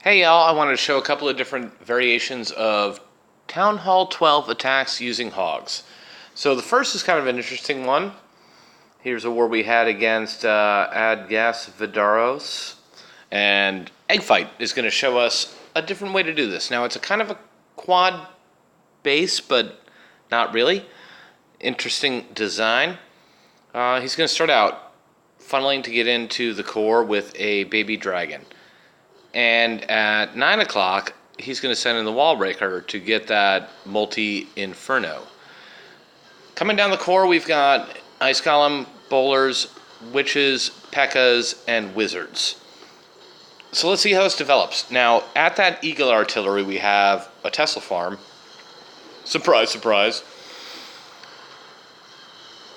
Hey y'all, I wanted to show a couple of different variations of Town Hall 12 attacks using Hogs. So the first is kind of an interesting one. Here's a war we had against Adgas Vidaros. And Egg Fight is going to show us a different way to do this. Now it's a kind of a quad base, but not really. Interesting design. He's going to start out funneling to get into the core with a baby dragon. And at 9 o'clock, he's going to send in the wall breaker to get that multi-inferno. Coming down the core, we've got ice golem, bowlers, witches, pekkas, and wizards. So let's see how this develops. Now, at that eagle artillery, we have a Tesla farm. Surprise, surprise.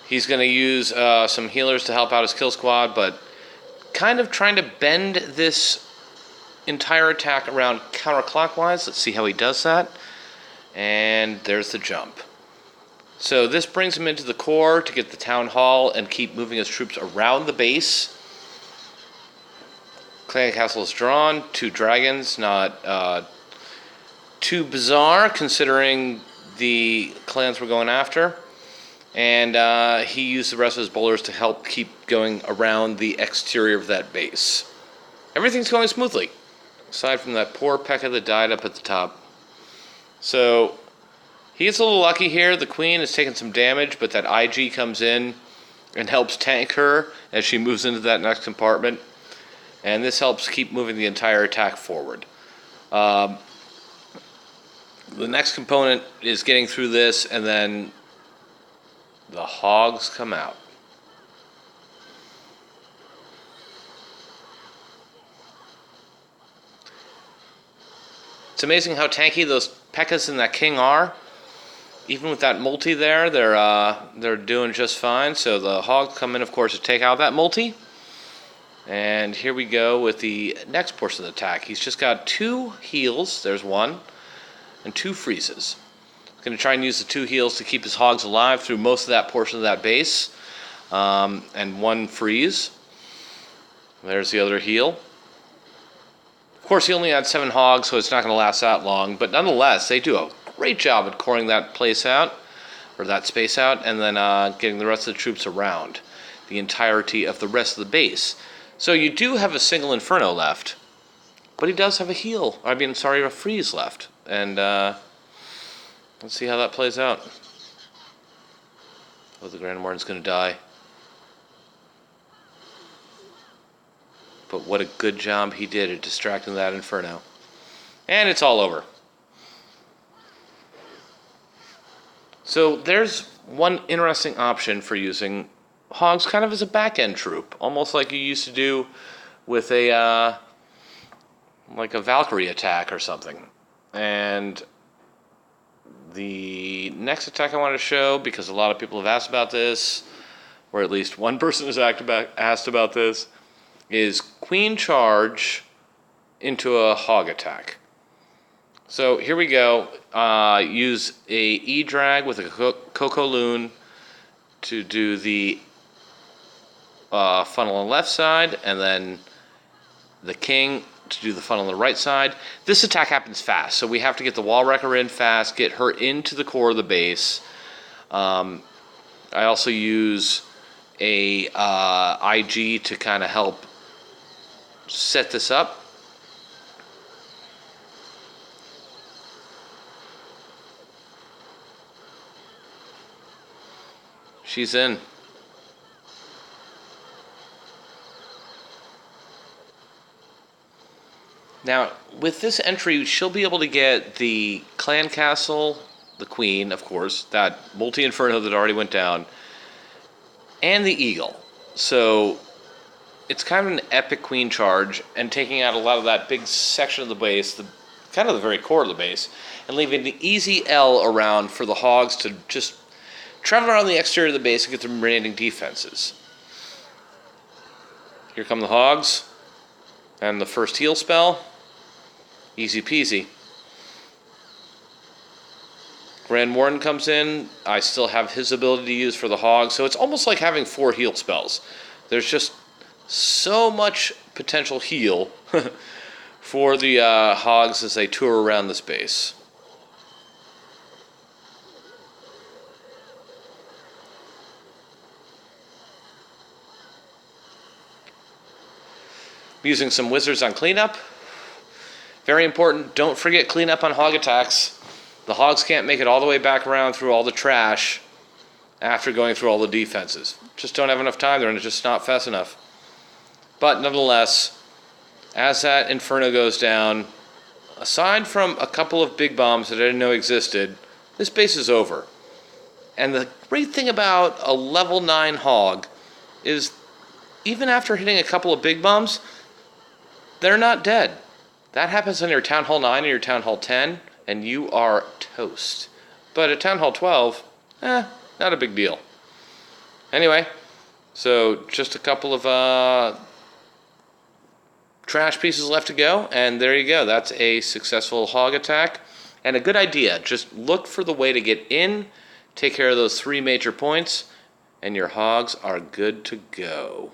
He's going to use some healers to help out his kill squad, but kind of trying to bend this entire attack around counterclockwise. Let's see how he does that. And there's the jump. So this brings him into the core to get the town hall and keep moving his troops around the base. Clan castle is drawn. 2 dragons, not too bizarre considering the clans we're going after. And he used the rest of his bowlers to help keep going around the exterior of that base. Everything's going smoothly, aside from that poor Pekka that died up at the top. So he gets a little lucky here. The queen has taken some damage, but that IG comes in and helps tank her as she moves into that next compartment. And this helps keep moving the entire attack forward. The next component is getting through this, and then the hogs come out. It's amazing how tanky those Pekkas and that king are. Even with that multi there, they're doing just fine. So the hogs come in, of course, to take out that multi. And here we go with the next portion of the attack. He's just got 2 heals. There's 1. And 2 freezes. He's going to try and use the 2 heals to keep his hogs alive through most of that portion of that base. And 1 freeze. There's the other heal. Of course, he only had 7 hogs, so it's not going to last that long. But nonetheless, they do a great job at coring that place out, or that space out, and then getting the rest of the troops around the entirety of the rest of the base. So you do have a single Inferno left, but he does have a freeze left. And let's see how that plays out. Oh, the Grand Warden's going to die. But what a good job he did at distracting that Inferno. And it's all over. So there's one interesting option for using hogs kind of as a back-end troop. Almost like you used to do with a like a Valkyrie attack or something. And the next attack I want to show, because a lot of people have asked about this, or at least one person has asked about this, is queen charge into a hog attack. So here we go. Use a E-drag with a Coco Loon to do the funnel on the left side, and then the king to do the funnel on the right side. This attack happens fast, so we have to get the wall wrecker in fast, get her into the core of the base. I also use a IG to kind of help set this up. She's in. Now, with this entry, she'll be able to get the clan castle, the queen, of course, that multi-inferno that already went down, and the eagle. So it's kind of an epic queen charge, and taking out a lot of that big section of the base, kind of the very core of the base, and leaving the easy L around for the hogs to just travel around the exterior of the base and get the remaining defenses. Here come the hogs, and the first heal spell. Easy peasy. Grand Warden comes in. I still have his ability to use for the hogs, so it's almost like having 4 heal spells. There's just so much potential heal for the hogs as they tour around this base. Using some wizards on cleanup. Very important, don't forget cleanup on hog attacks. The hogs can't make it all the way back around through all the trash after going through all the defenses. Just don't have enough time there, and it's just not fast enough. But nonetheless, as that Inferno goes down, aside from a couple of big bombs that I didn't know existed, this base is over. And the great thing about a level 9 hog is even after hitting a couple of big bombs, they're not dead. That happens on your Town Hall 9 and your Town Hall 10, and you are toast. But at Town Hall 12, not a big deal. Anyway, so just a couple of trash pieces left to go, and there you go. That's a successful hog attack, and a good idea. Just look for the way to get in, take care of those 3 major points, and your hogs are good to go.